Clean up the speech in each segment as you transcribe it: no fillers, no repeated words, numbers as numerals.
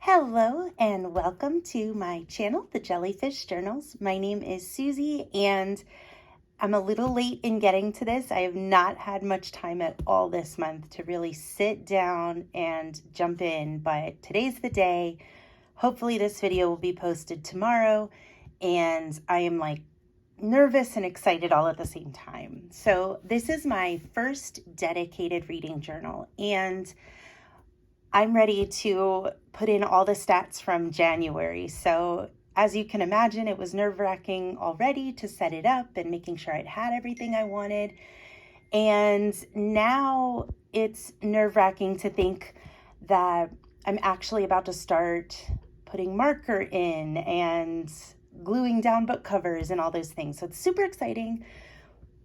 Hello and welcome to my channel, The Jellyfish Journals. My name is Susie and I'm a little late in getting to this. I have not had much time at all this month to really sit down and jump in, but today's the day. Hopefully this video will be posted tomorrow, and I am like nervous and excited all at the same time. So this is my first dedicated reading journal, and I'm ready to put in all the stats from January. So as you can imagine, it was nerve-wracking already to set it up and making sure I'd had everything I wanted. And now it's nerve-wracking to think that I'm actually about to start putting marker in and gluing down book covers and all those things. So it's super exciting,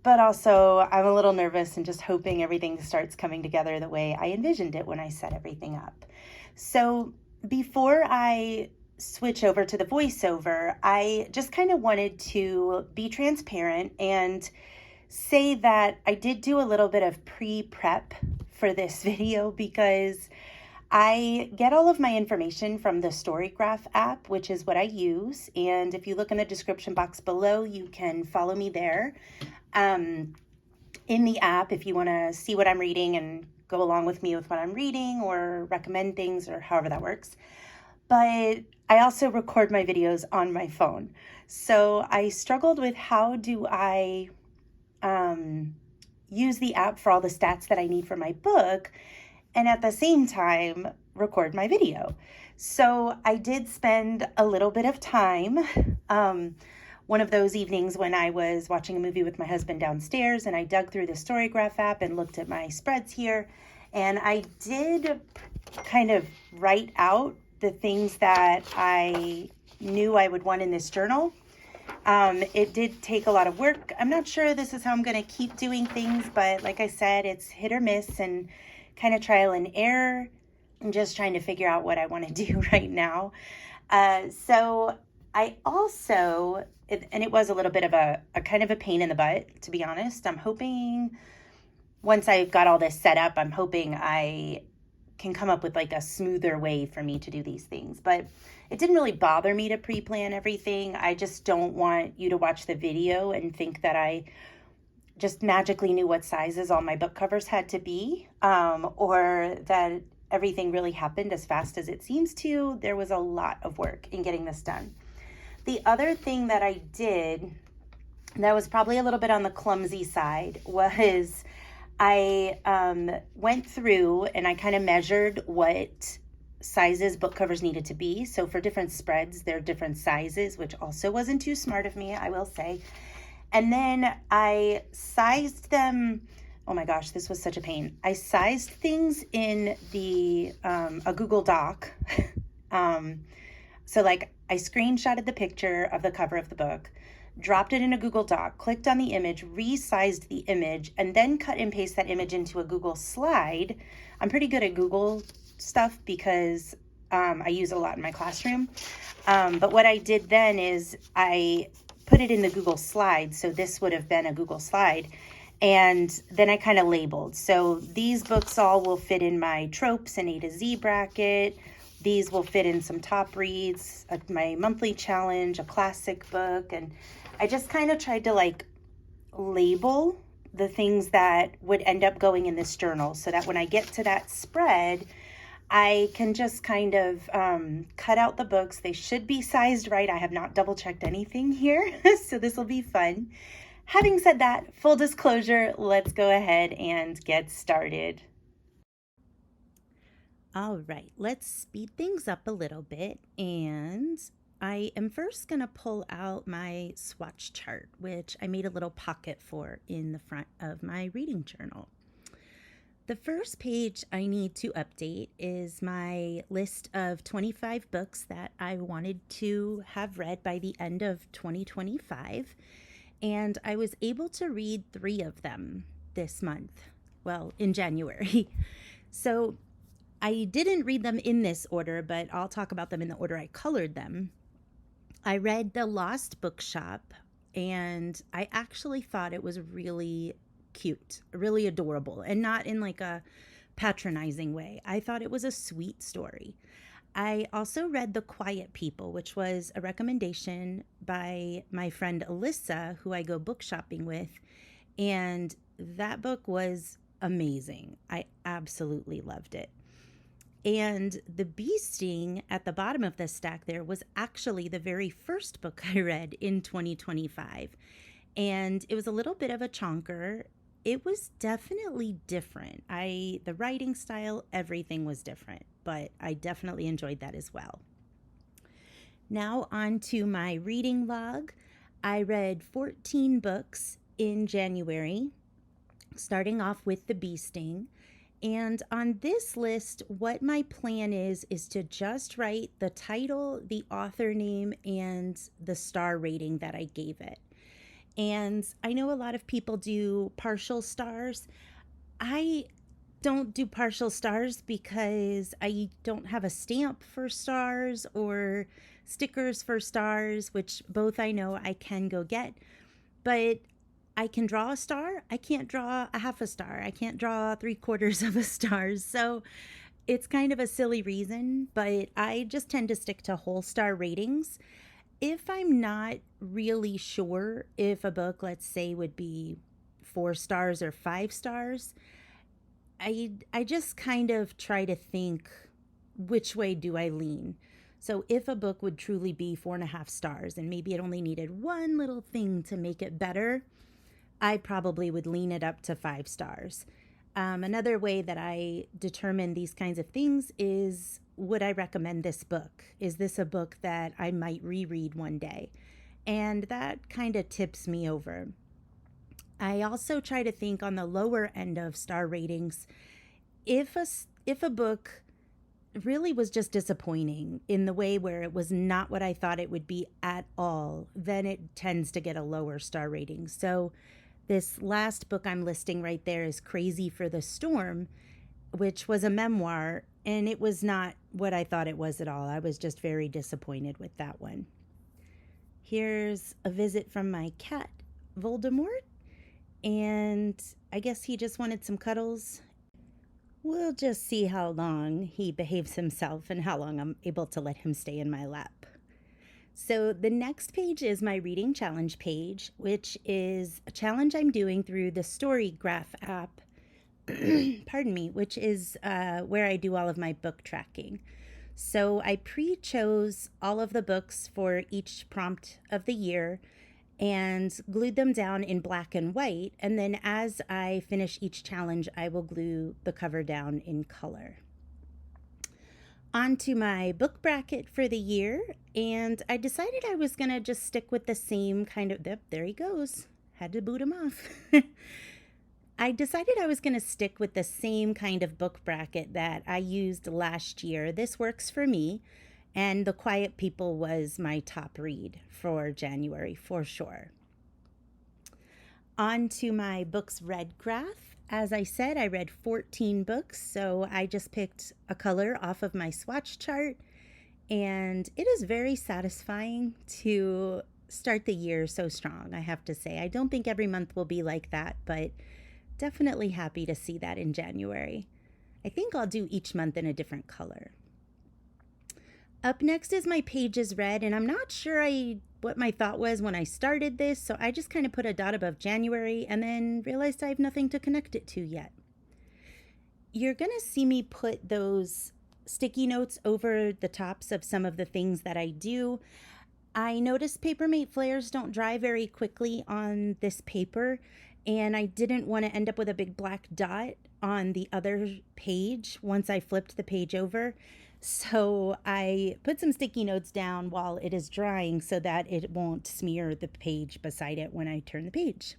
but also I'm a little nervous and just hoping everything starts coming together the way I envisioned it when I set everything up. So before I switch over to the voiceover, I just kind of wanted to be transparent and say that I did do a little bit of pre-prep for this video because I get all of my information from the Storygraph app, which is what I use. And if you look in the description box below, you can follow me there. In the app, if you want to see what I'm reading and go along with me with what I'm reading or recommend things or however that works. But I also record my videos on my phone. So I struggled with how do I use the app for all the stats that I need for my book and at the same time record my video. So I did spend a little bit of time. One of those evenings when I was watching a movie with my husband downstairs, and I dug through the Storygraph app and looked at my spreads here, and I did kind of write out the things that I knew I would want in this journal. It did take a lot of work. I'm not sure this is how I'm going to keep doing things, but like I said, it's hit or miss and kind of trial and error. I'm just trying to figure out what I want to do right now. So I also, and it was a little bit of a kind of a pain in the butt, to be honest. I'm hoping once I've got all this set up, I'm hoping I can come up with like a smoother way for me to do these things. But it didn't really bother me to pre-plan everything. I just don't want you to watch the video and think that I just magically knew what sizes all my book covers had to be, or that everything really happened as fast as it seems to. There was a lot of work in getting this done. The other thing that I did that was probably a little bit on the clumsy side was I went through and I kind of measured what sizes book covers needed to be. So for different spreads, there are different sizes, which also wasn't too smart of me, I will say. And then I sized them. Oh my gosh, this was such a pain. I sized things in the a Google Doc. So like I screenshotted the picture of the cover of the book, dropped it in a Google Doc, clicked on the image, resized the image, and then cut and paste that image into a Google slide. I'm pretty good at Google stuff because I use it a lot in my classroom. But what I did then is I put it in the Google slide. So this would have been a Google slide. And then I kind of labeled. So these books all will fit in my tropes and A to Z bracket. These will fit in some top reads, my monthly challenge, a classic book. And I just kind of tried to like label the things that would end up going in this journal so that when I get to that spread, I can just kind of cut out the books. They should be sized right. I have not double checked anything here, so this will be fun. Having said that, full disclosure, let's go ahead and get started. All right, let's speed things up a little bit, and I am first going to pull out my swatch chart, which I made a little pocket for in the front of my reading journal. The first page I need to update is my list of 25 books that I wanted to have read by the end of 2025, and I was able to read 3 of them this month, well, in January. So I didn't read them in this order, but I'll talk about them in the order I colored them. I read The Lost Bookshop, and I actually thought it was really cute, really adorable, and not in like a patronizing way. I thought it was a sweet story. I also read The Quiet People, which was a recommendation by my friend Alyssa, who I go book shopping with. And that book was amazing. I absolutely loved it. And The Bee Sting at the bottom of the stack there was actually the very first book I read in 2025. And it was a little bit of a chonker. It was definitely different. The writing style, everything was different, but I definitely enjoyed that as well. Now on to my reading log. I read 14 books in January, starting off with The Bee Sting. And on this list, what my plan is to just write the title, the author name, and the star rating that I gave it. And I know a lot of people do partial stars. I don't do partial stars because I don't have a stamp for stars or stickers for stars, which both I know I can go get. But I can draw a star. I can't draw a half a star. I can't draw 3/4 of a star. So it's kind of a silly reason, but I just tend to stick to whole star ratings. If I'm not really sure if a book, let's say, would be 4 stars or 5 stars, I just kind of try to think, which way do I lean? So if a book would truly be 4.5 stars and maybe it only needed one little thing to make it better, I probably would lean it up to 5 stars. Another way that I determine these kinds of things is, would I recommend this book? Is this a book that I might reread one day? And that kind of tips me over. I also try to think on the lower end of star ratings. If a book really was just disappointing in the way where it was not what I thought it would be at all, then it tends to get a lower star rating. So this last book I'm listing right there is Crazy for the Storm, which was a memoir, and it was not what I thought it was at all. I was just very disappointed with that one. Here's a visit from my cat, Voldemort, and I guess he just wanted some cuddles. We'll just see how long he behaves himself and how long I'm able to let him stay in my lap. So the next page is my reading challenge page, which is a challenge I'm doing through the Storygraph app, pardon me, which is where I do all of my book tracking. So I pre-chose all of the books for each prompt of the year and glued them down in black and white. And then as I finish each challenge, I will glue the cover down in color. On to my book bracket for the year, and I decided I was going to just stick with the same kind of, there he goes, had to boot him off. I decided I was going to stick with the same kind of book bracket that I used last year. This works for me, and The Quiet People was my top read for January for sure. On to my books read graph. As I said, I read 14 books, so I just picked a color off of my swatch chart, and it is very satisfying to start the year so strong, I have to say. I don't think every month will be like that, but definitely happy to see that in January. I think I'll do each month in a different color. Up next is my pages read, and I'm not sure what my thought was when I started this, so I just kind of put a dot above January and then realized I have nothing to connect it to yet. You're going to see me put those sticky notes over the tops of some of the things that I do. I noticed Papermate flares don't dry very quickly on this paper, and I didn't want to end up with a big black dot on the other page once I flipped the page over. So I put some sticky notes down while it is drying so that it won't smear the page beside it when I turn the page.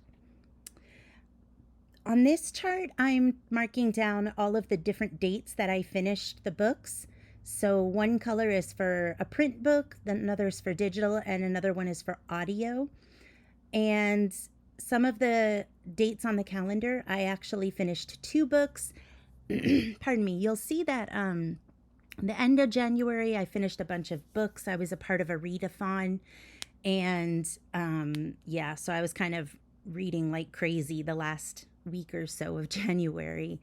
On this chart, I'm marking down all of the different dates that I finished the books. So one color is for a print book, then another is for digital, and another one is for audio. And some of the dates on the calendar, I actually finished 2 books. Pardon me. You'll see that the end of January, I finished a bunch of books. I was a part of a readathon, and so I was kind of reading like crazy the last week or so of January.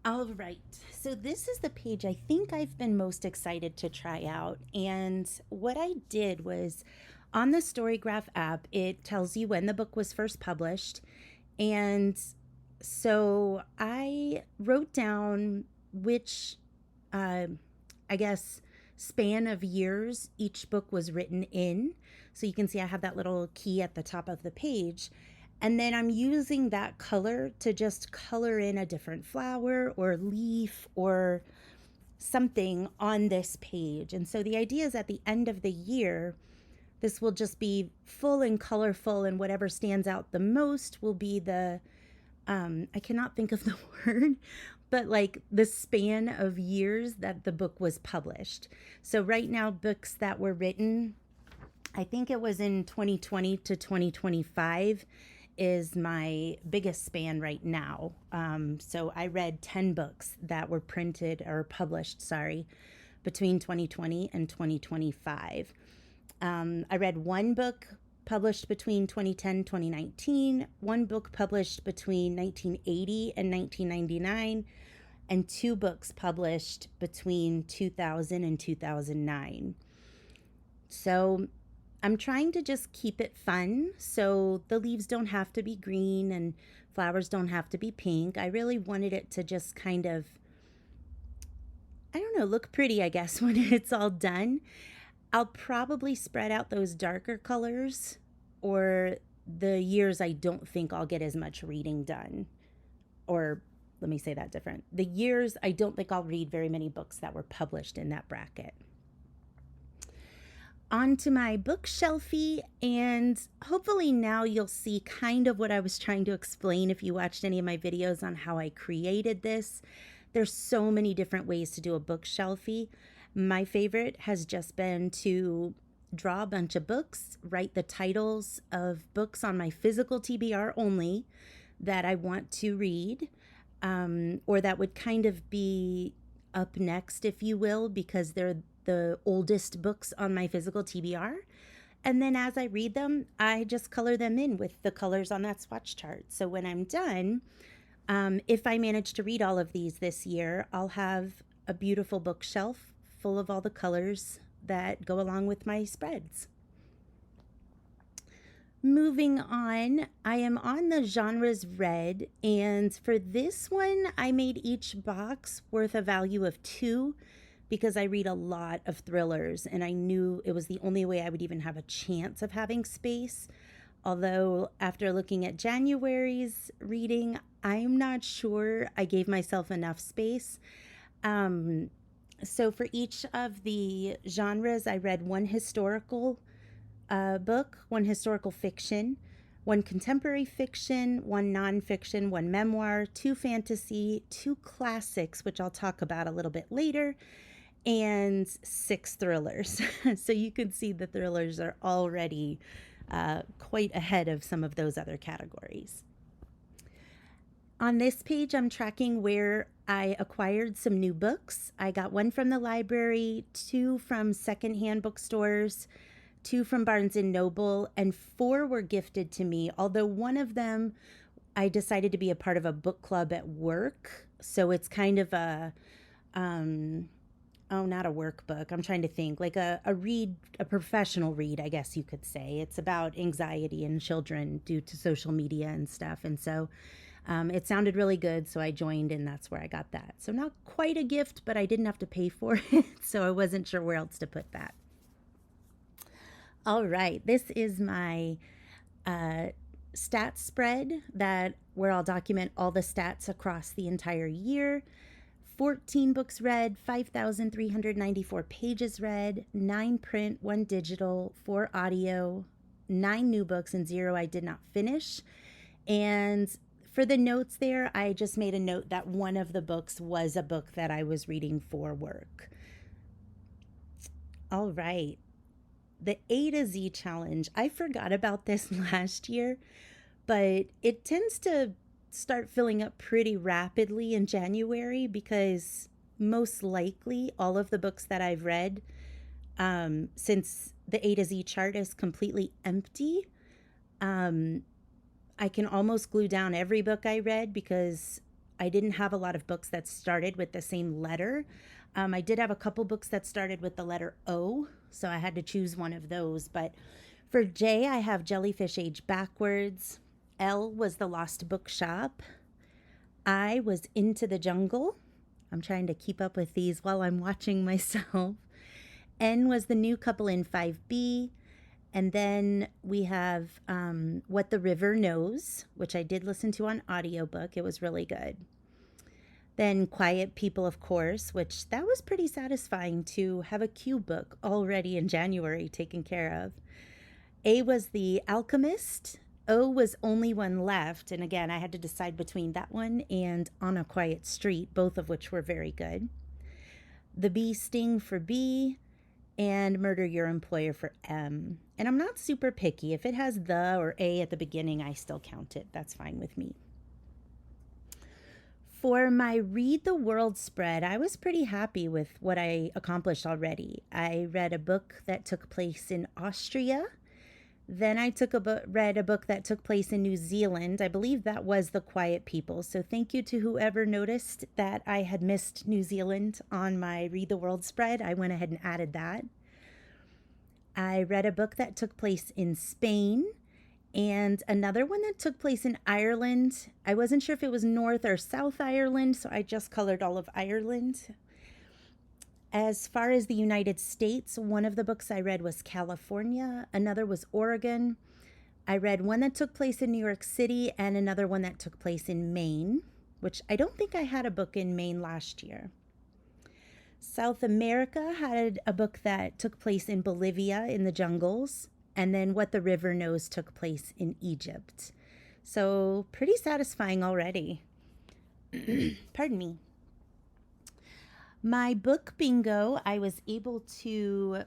All right, so this is the page I think I've been most excited to try out. And what I did was on the Storygraph app, it tells you when the book was first published. And so I wrote down which, uh, I guess, span of years each book was written in. So you can see I have that little key at the top of the page. And then I'm using that color to just color in a different flower or leaf or something on this page. And so the idea is at the end of the year, this will just be full and colorful, and whatever stands out the most will be the, I cannot think of the word, but like the span of years that the book was published. So right now, books that were written, I think it was in 2020 to 2025 is my biggest span right now. So I read 10 books that were printed or published, between 2020 and 2025. I read one book published between 2010 and 2019, one book published between 1980 and 1999, and two books published between 2000 and 2009. So I'm trying to just keep it fun, so the leaves don't have to be green and flowers don't have to be pink. I really wanted it to just kind of, I don't know, look pretty, I guess, when it's all done. I'll probably spread out those darker colors or the years I don't think I'll get as much reading done. Or let me say that different. The years I don't think I'll read very many books that were published in that bracket. Onto my book shelfie, and hopefully now you'll see kind of what I was trying to explain if you watched any of my videos on how I created this. There's so many different ways to do a book shelfie. My favorite has just been to draw a bunch of books, write the titles of books on my physical TBR only that I want to read, or that would kind of be up next, if you will, because they're the oldest books on my physical TBR. And then as I read them, I just color them in with the colors on that swatch chart. So when I'm done, if I manage to read all of these this year, I'll have a beautiful bookshelf full of all the colors that go along with my spreads. Moving on, I am on the genres red, and for this one, I made each box worth a value of 2 because I read a lot of thrillers, and I knew it was the only way I would even have a chance of having space. Although after looking at January's reading, I'm not sure I gave myself enough space. So for each of the genres, I read one historical book, one historical fiction, one contemporary fiction, one nonfiction, one memoir, 2 fantasy, 2 classics, which I'll talk about a little bit later, and 6 thrillers. So you can see the thrillers are already quite ahead of some of those other categories. On this page, I'm tracking where I acquired some new books. I got 1 from the library, 2 from secondhand bookstores, 2 from Barnes & Noble, and 4 were gifted to me, although one of them I decided to be a part of a book club at work. So it's kind of a, not a workbook. I'm trying to think, like a professional read, I guess you could say. It's about anxiety in children due to social media and stuff. And so it sounded really good, so I joined, and that's where I got that. So not quite a gift, but I didn't have to pay for it, so I wasn't sure where else to put that. All right, this is my stats spread where I'll document all the stats across the entire year. 14 books read, 5,394 pages read, 9 print, 1 digital, 4 audio, 9 new books, and 0 I did not finish. And for the notes there, I just made a note that one of the books was a book that I was reading for work. All right. The A to Z challenge. I forgot about this last year, but it tends to start filling up pretty rapidly in January because most likely all of the books that I've read, since the A to Z chart is completely empty, I can almost glue down every book I read because I didn't have a lot of books that started with the same letter. I did have a couple books that started with the letter O, so I had to choose one of those. But for J, I have Jellyfish Age Backwards. L was The Lost Bookshop. I was Into the Jungle. I'm trying to keep up with these while I'm watching myself. N was The New Couple in 5B. And then we have What the River Knows, which I did listen to on audiobook. It was really good. Then Quiet People, of course, which that was pretty satisfying to have a Q book already in January taken care of. A was The Alchemist. O was Only One Left. And again, I had to decide between that one and On a Quiet Street, both of which were very good. The Bee Sting for B, and Murder Your Employer for M. And I'm not super picky. If it has the or a at the beginning, I still count it. That's fine with me. For my Read the World spread, I was pretty happy with what I accomplished already. I read a book that took place in Austria. Then I read a book that took place in New Zealand. I believe that was The Quiet People. So thank you to whoever noticed that I had missed New Zealand on my Read the World spread. I went ahead and added that. I read a book that took place in Spain and another one that took place in Ireland. I wasn't sure if it was North or South Ireland, so I just colored all of Ireland. As far as the United States, one of the books I read was California, another was Oregon. I read one that took place in New York City and another one that took place in Maine, which I don't think I had a book in Maine last year. South America had a book that took place in Bolivia in the jungles, and then What the River Knows took place in Egypt. So pretty satisfying already. Pardon me. My book bingo, I was able to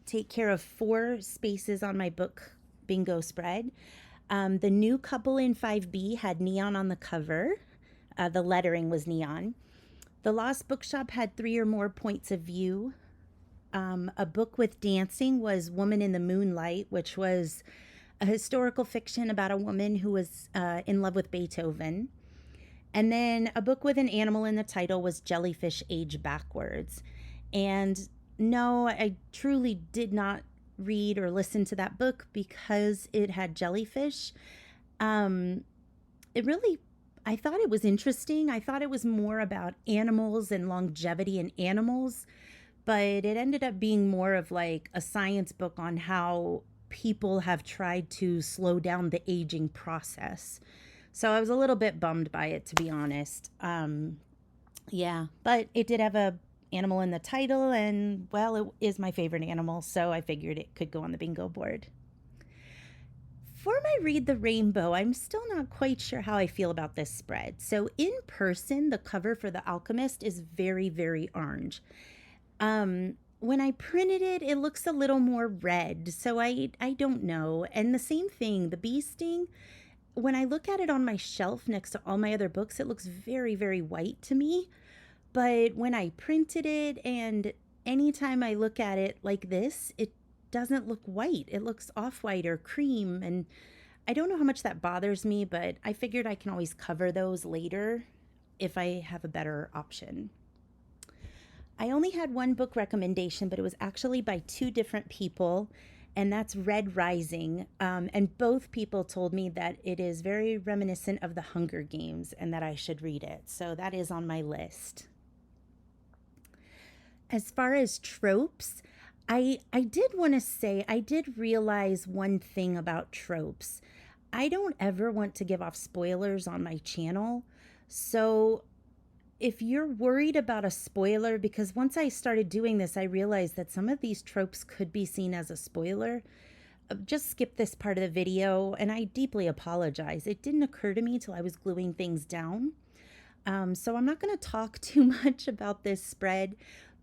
take care of 4 spaces on my book bingo spread. The New Couple in 5B had neon on the cover. The lettering was neon. The Lost Bookshop had 3 or more points of view. A book with dancing was Woman in the Moonlight, which was a historical fiction about a woman who was in love with Beethoven. And then a book with an animal in the title was Jellyfish Age Backwards. And no, I truly did not read or listen to that book because it had jellyfish. I thought it was interesting. I thought it was more about animals and longevity in animals, but it ended up being more of like a science book on how people have tried to slow down the aging process. So I was a little bit bummed by it, to be honest. Yeah, but it did have a animal in the title, and well, it is my favorite animal, so I figured it could go on the bingo board. For my Read the Rainbow, I'm still not quite sure how I feel about this spread. So in person, the cover for The Alchemist is very, very orange. When I printed it, it looks a little more red, so I don't know. And the same thing, the bee sting, when I look at it on my shelf next to all my other books, it looks very, very white to me. But when I printed it and anytime I look at it like this, it doesn't look white. It looks off-white or cream. And I don't know how much that bothers me, but I figured I can always cover those later if I have a better option. I only had one book recommendation, but it was actually by 2 different people, and that's Red Rising. And both people told me that it is very reminiscent of the Hunger Games and that I should read it. So that is on my list. As far as tropes, I did want to say, I did realize one thing about tropes. I don't ever want to give off spoilers on my channel. So if you're worried about a spoiler, because once I started doing this, I realized that some of these tropes could be seen as a spoiler, just skip this part of the video, and I deeply apologize. It didn't occur to me till I was gluing things down. So I'm not going to talk too much about this spread,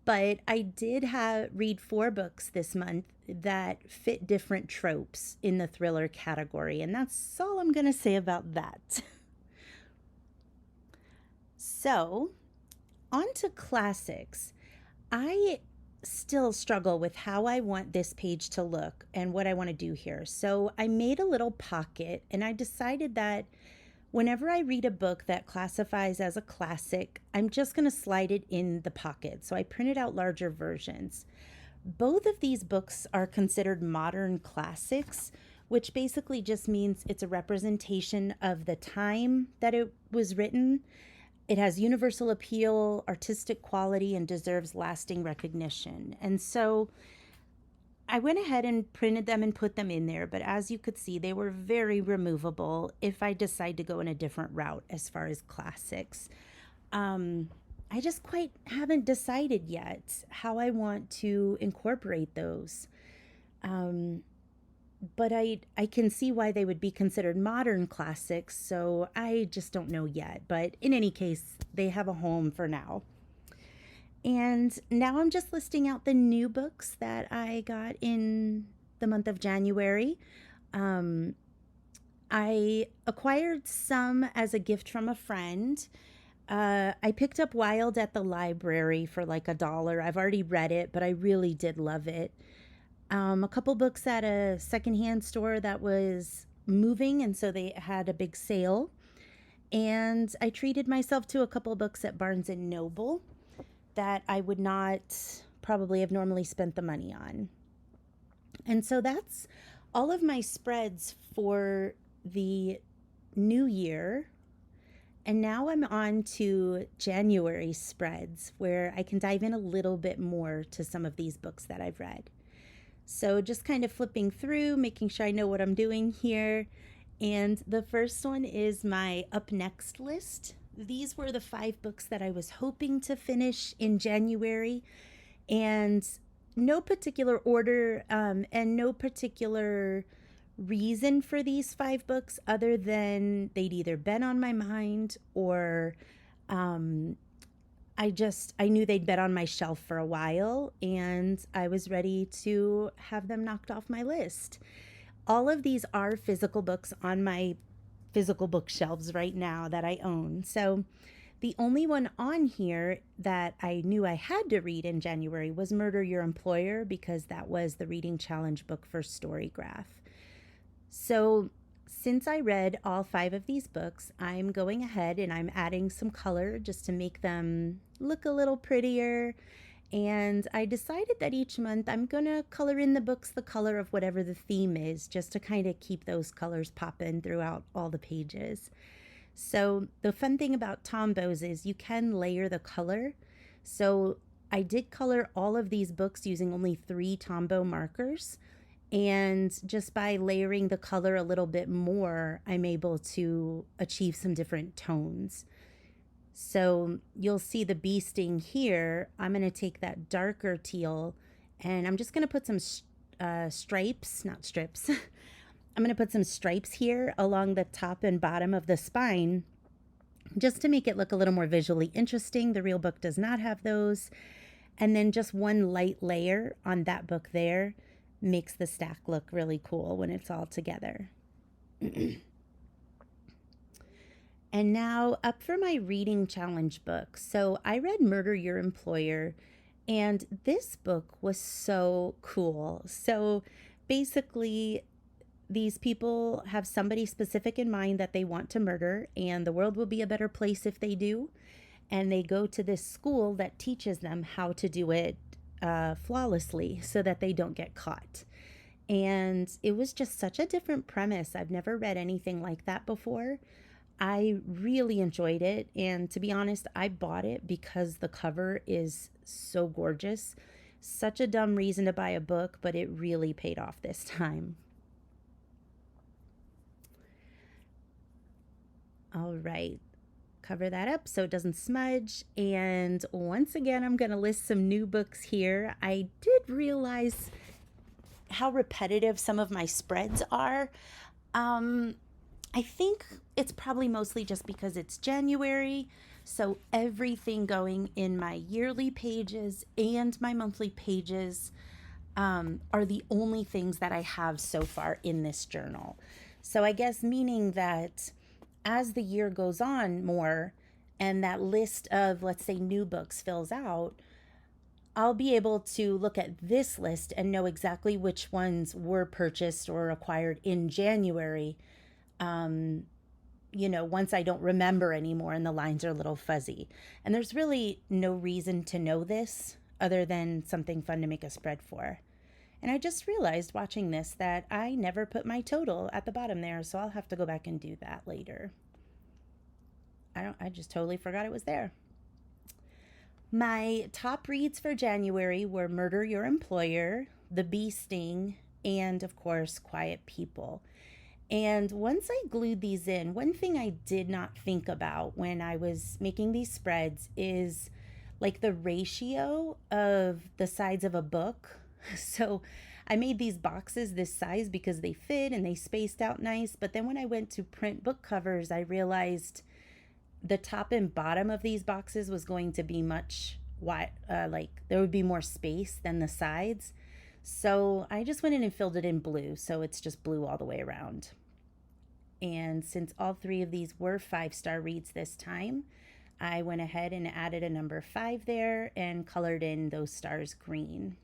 but I did read 4 books this month that fit different tropes in the thriller category, and that's all I'm going to say about that. So, on to classics. I still struggle with how I want this page to look and what I want to do here. So I made a little pocket, and I decided that Whenever I read a book that classifies as a classic, I'm just going to slide it in the pocket. So I printed out larger versions. Both of these books are considered modern classics, which basically just means it's a representation of the time that it was written. It has universal appeal, artistic quality, and deserves lasting recognition. And so I went ahead and printed them and put them in there, but as you could see, they were very removable if I decide to go in a different route as far as classics. I just quite haven't decided yet how I want to incorporate those. But I can see why they would be considered modern classics, so I just don't know yet. But in any case, they have a home for now. And now I'm just listing out the new books that I got in the month of January. I acquired some as a gift from a friend. I picked up Wild at the library for like $1. I've already read it, but I really did love it. A couple books at a secondhand store that was moving, and so they had a big sale. And I treated myself to a couple books at Barnes and Noble that I would not probably have normally spent the money on. And so that's all of my spreads for the new year. And now I'm on to January spreads, where I can dive in a little bit more to some of these books that I've read. So just kind of flipping through, making sure I know what I'm doing here. And the first one is my up next list. These were the 5 books that I was hoping to finish in January, and no particular order and no particular reason for these 5 books other than they'd either been on my mind or I knew they'd been on my shelf for a while, and I was ready to have them knocked off my list. All of these are physical books on my physical bookshelves right now that I own. So the only one on here that I knew I had to read in January was Murder Your Employer, because that was the reading challenge book for Storygraph. So since I read all 5 of these books, I'm going ahead and I'm adding some color just to make them look a little prettier. And I decided that each month I'm going to color in the books the color of whatever the theme is, just to kind of keep those colors popping throughout all the pages. So the fun thing about Tombows is you can layer the color. So I did color all of these books using only 3 Tombow markers. And just by layering the color a little bit more, I'm able to achieve some different tones. So you'll see the bee sting here. I'm going to take that darker teal and I'm just going to put some stripes, not strips. I'm going to put some stripes here along the top and bottom of the spine just to make it look a little more visually interesting. The real book does not have those. And then just one light layer on that book there makes the stack look really cool when it's all together. And now up for my reading challenge book. So I read Murder Your Employer, and this book was so cool. So basically, these people have somebody specific in mind that they want to murder, and the world will be a better place if they do. And they go to this school that teaches them how to do it flawlessly so that they don't get caught. And it was just such a different premise. I've never read anything like that before. I really enjoyed it, and to be honest, I bought it because the cover is so gorgeous. Such a dumb reason to buy a book, but it really paid off this time. All right, cover that up so it doesn't smudge. And once again, I'm going to list some new books here. I did realize how repetitive some of my spreads are. I think it's probably mostly just because it's January, so everything going in my yearly pages and my monthly pages are the only things that I have so far in this journal. So I guess meaning that as the year goes on more and that list of, let's say, new books fills out, I'll be able to look at this list and know exactly which ones were purchased or acquired in January, once I don't remember anymore and the lines are a little fuzzy. And there's really no reason to know this other than something fun to make a spread for. And I just realized watching this that I never put my total at the bottom there, so I'll have to go back and do that later. I just totally forgot it was there. My top reads for January were Murder Your Employer, The Bee Sting, and of course, Quiet People. And once I glued these in, one thing I did not think about when I was making these spreads is like the ratio of the sides of a book. So I made these boxes this size because they fit and they spaced out nice. But then when I went to print book covers, I realized the top and bottom of these boxes was going to be much wide, like there would be more space than the sides. So I just went in and filled it in blue, so it's just blue all the way around. And since all 3 of these were 5-star reads this time, I went ahead and added a number 5 there and colored in those stars green.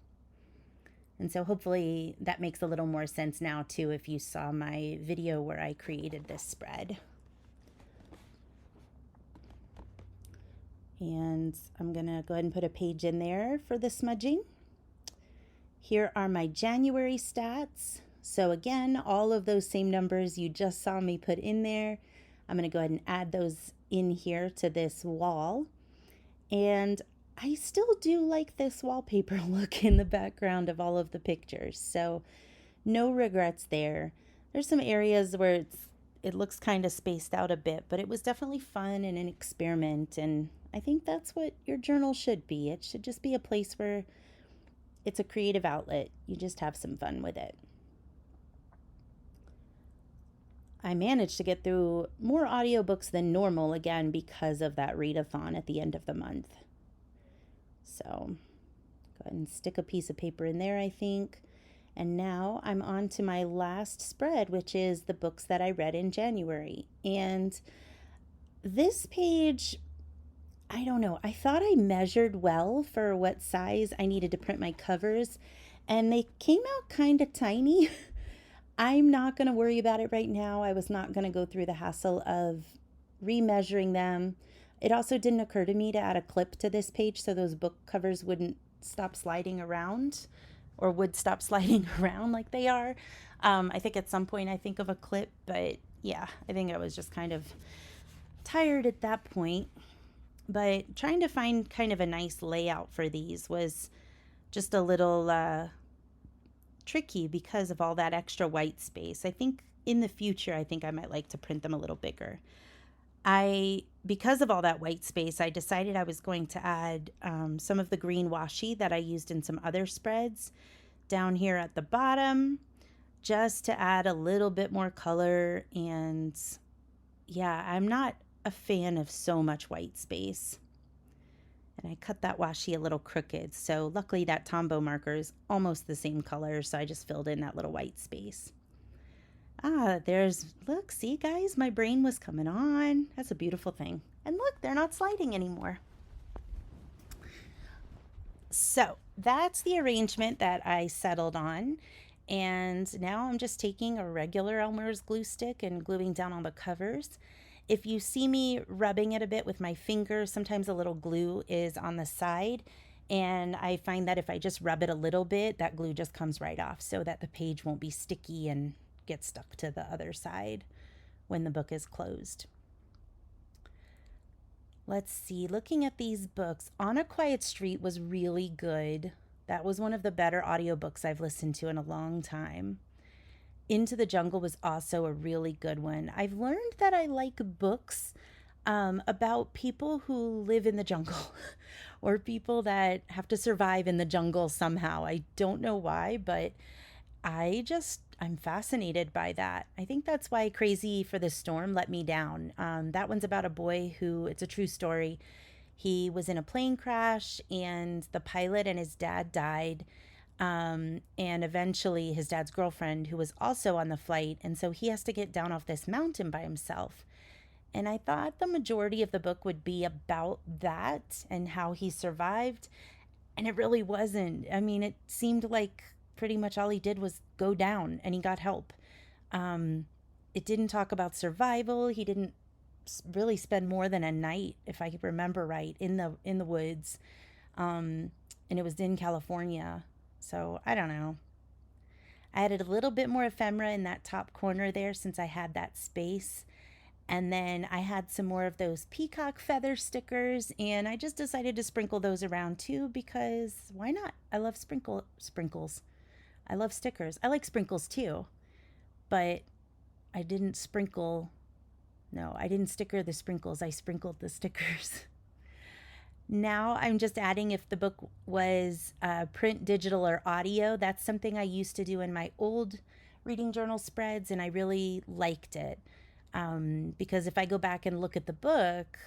And so hopefully that makes a little more sense now too if you saw my video where I created this spread. And I'm gonna go ahead and put a page in there for the smudging. Here are my January stats. So again, all of those same numbers you just saw me put in there. I'm gonna go ahead and add those in here to this wall. And I still do like this wallpaper look in the background of all of the pictures. So no regrets there. There's some areas where it looks kind of spaced out a bit, but it was definitely fun and an experiment. And I think that's what your journal should be. It should just be a place where it's a creative outlet. You just have some fun with it. I managed to get through more audiobooks than normal again because of that readathon at the end of the month. So go ahead and stick a piece of paper in there, I think. And now I'm on to my last spread, which is the books that I read in January. And this page, I don't know, I thought I measured well for what size I needed to print my covers, and they came out kind of tiny. I'm not going to worry about it right now. I was not going to go through the hassle of remeasuring them. It also didn't occur to me to add a clip to this page so those book covers wouldn't stop sliding around or would stop sliding around like they are. I think at some point I think of a clip, but yeah, I think I was just kind of tired at that point. But trying to find kind of a nice layout for these was just a little tricky because of all that extra white space. I think in the future, I think I might like to print them a little bigger. Because of all that white space, I decided I was going to add some of the green washi that I used in some other spreads down here at the bottom, just to add a little bit more color. And yeah, I'm not a fan of so much white space. And I cut that washi a little crooked, so luckily that Tombow marker is almost the same color, so I just filled in that little white space. Look, see guys, my brain was coming on. That's a beautiful thing. And look, they're not sliding anymore. So that's the arrangement that I settled on. And now I'm just taking a regular Elmer's glue stick and gluing down on the covers. If you see me rubbing it a bit with my finger, sometimes a little glue is on the side. And I find that if I just rub it a little bit, that glue just comes right off so that the page won't be sticky and get stuck to the other side when the book is closed. Let's see, looking at these books, On a Quiet Street was really good. That was one of the better audiobooks I've listened to in a long time. Into the Jungle was also a really good one. I've learned that I like books about people who live in the jungle or people that have to survive in the jungle somehow. I don't know why, but I'm fascinated by that. I think that's why Crazy for the Storm let me down. That one's about a boy who, it's a true story. He was in a plane crash and the pilot and his dad died. And eventually his dad's girlfriend, who was also on the flight, and so he has to get down off this mountain by himself. And I thought the majority of the book would be about that and how he survived. And it really wasn't. I mean, it seemed like pretty much all he did was go down and he got help. It didn't talk about survival. He didn't really spend more than a night, if I remember right, in the woods. And it was in California. So I don't know. I added a little bit more ephemera in that top corner there since I had that space. And then I had some more of those peacock feather stickers, and I just decided to sprinkle those around too because why not? I love sprinkles. I love stickers. I like sprinkles too, but I didn't sprinkle. No, I didn't sticker the sprinkles. I sprinkled the stickers. Now I'm just adding if the book was print, digital, or audio. That's something I used to do in my old reading journal spreads, and I really liked it. Because if I go back and look at the book,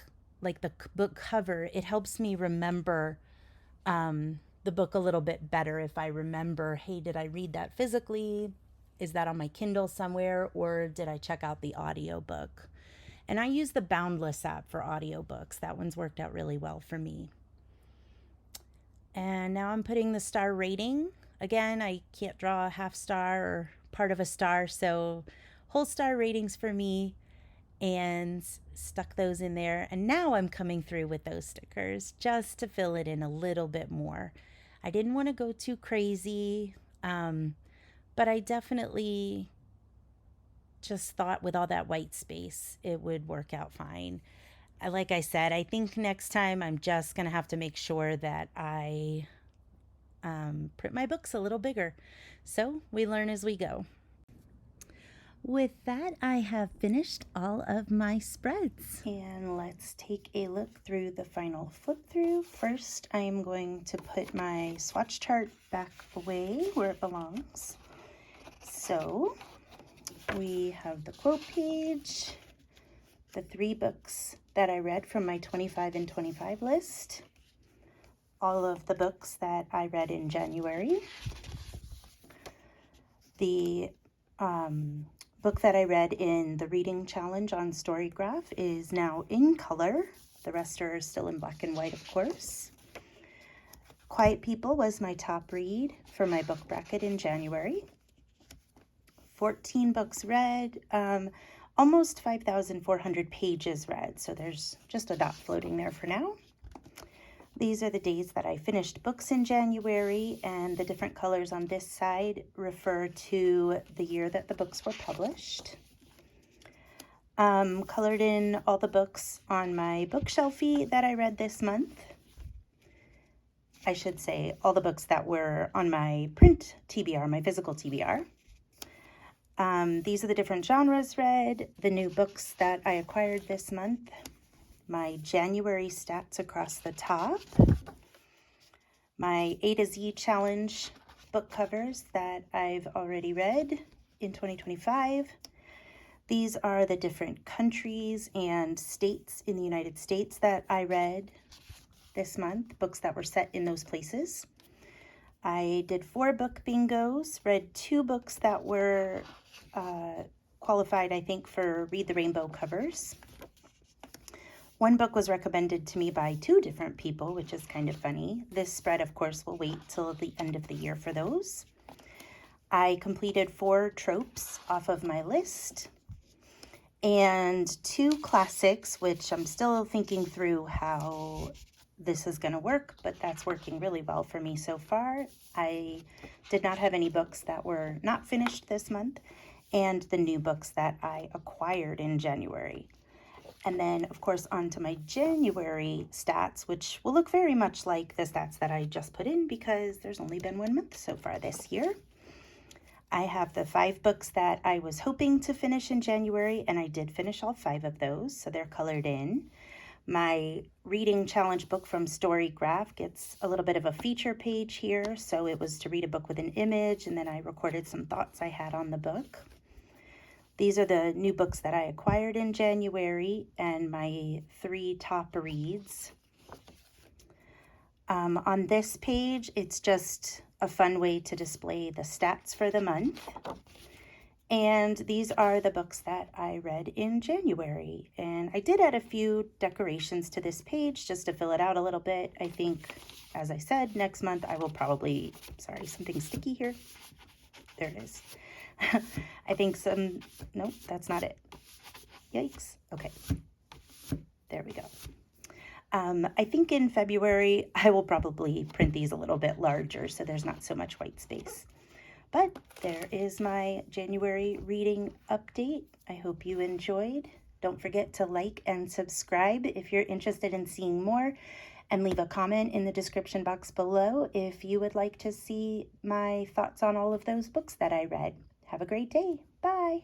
like the book cover, it helps me remember the book a little bit better if I remember, hey, did I read that physically? Is that on my Kindle somewhere? Or did I check out the audio book? And I use the Boundless app for audiobooks. That one's worked out really well for me. And now I'm putting the star rating. Again, I can't draw a half star or part of a star, so whole star ratings for me, and stuck those in there. And now I'm coming through with those stickers just to fill it in a little bit more. I didn't want to go too crazy, but I definitely just thought with all that white space, it would work out fine. Like I said, I think next time I'm just going to have to make sure that I print my books a little bigger. So we learn as we go. With that, I have finished all of my spreads. And let's take a look through the final flip through. First, I am going to put my swatch chart back away where it belongs. So we have the quote page, the 3 books that I read from my 25 and 25 list, all of the books that I read in January, the book that I read in the reading challenge on Storygraph is now in color. The rest are still in black and white, of course. Quiet People was my top read for my book bracket in January. 14 books read, almost 5,400 pages read, so there's just a dot floating there for now. These are the days that I finished books in January, and the different colors on this side refer to the year that the books were published. Colored in all the books on my bookshelfie that I read this month. I should say all the books that were on my print TBR, my physical TBR. These are the different genres read, the new books that I acquired this month, my January stats across the top, my A to Z challenge book covers that I've already read in 2025. These are the different countries and states in the United States that I read this month, books that were set in those places. I did 4 book bingos, read 2 books that were qualified, I think, for Read the Rainbow covers. 1 book was recommended to me by 2 different people, which is kind of funny. This spread, of course, will wait till the end of the year for those. I completed 4 tropes off of my list and 2 classics, which I'm still thinking through how this is going to work, but that's working really well for me so far. I did not have any books that were not finished this month, and the new books that I acquired in January. And then, of course, onto my January stats, which will look very much like the stats that I just put in because there's only been 1 month so far this year. I have the 5 books that I was hoping to finish in January, and I did finish all 5 of those, so they're colored in. My reading challenge book from Storygraph gets a little bit of a feature page here, so it was to read a book with an image, and then I recorded some thoughts I had on the book. These are the new books that I acquired in January and my 3 top reads. On this page, it's just a fun way to display the stats for the month. And these are the books that I read in January. And I did add a few decorations to this page just to fill it out a little bit. I think, as I said, next month I will probably, sorry, something sticky here. There it is. I think nope, that's not it. Yikes. Okay. There we go. I think in February, I will probably print these a little bit larger so there's not so much white space. But there is my January reading update. I hope you enjoyed. Don't forget to like and subscribe if you're interested in seeing more, and leave a comment in the description box below if you would like to see my thoughts on all of those books that I read. Have a great day. Bye.